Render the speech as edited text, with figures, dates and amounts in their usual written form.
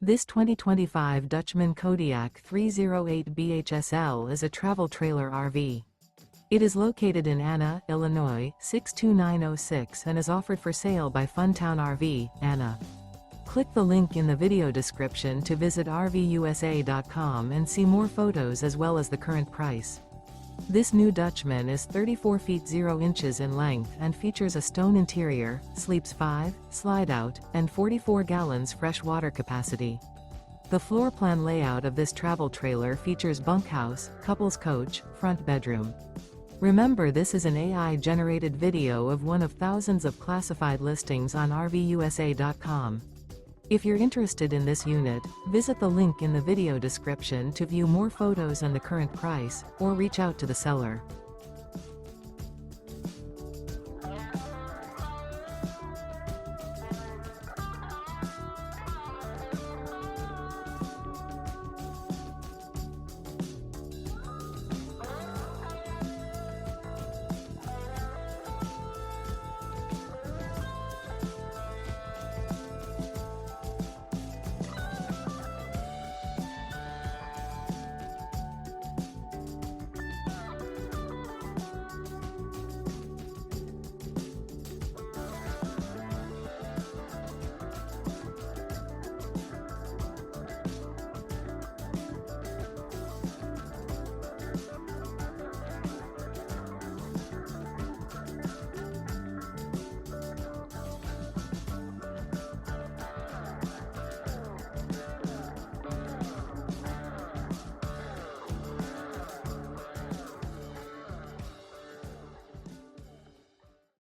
This 2025 Dutchmen Kodiak 308 BHSL is a travel trailer RV. It is located in Anna, Illinois, 62906 and is offered for sale by Funtown RV, Anna. Click the link in the video description to visit RVUSA.com and see more photos as well as the current price. This new Dutchman is 34 feet 0 inches in length and features a stone interior, sleeps 5, slide-out, and 44 gallons fresh water capacity. The floor plan layout of this travel trailer features bunkhouse, couples coach, front bedroom. Remember, this is an AI-generated video of one of thousands of classified listings on RVUSA.com. If you're interested in this unit, visit the link in the video description to view more photos and the current price, or reach out to the seller.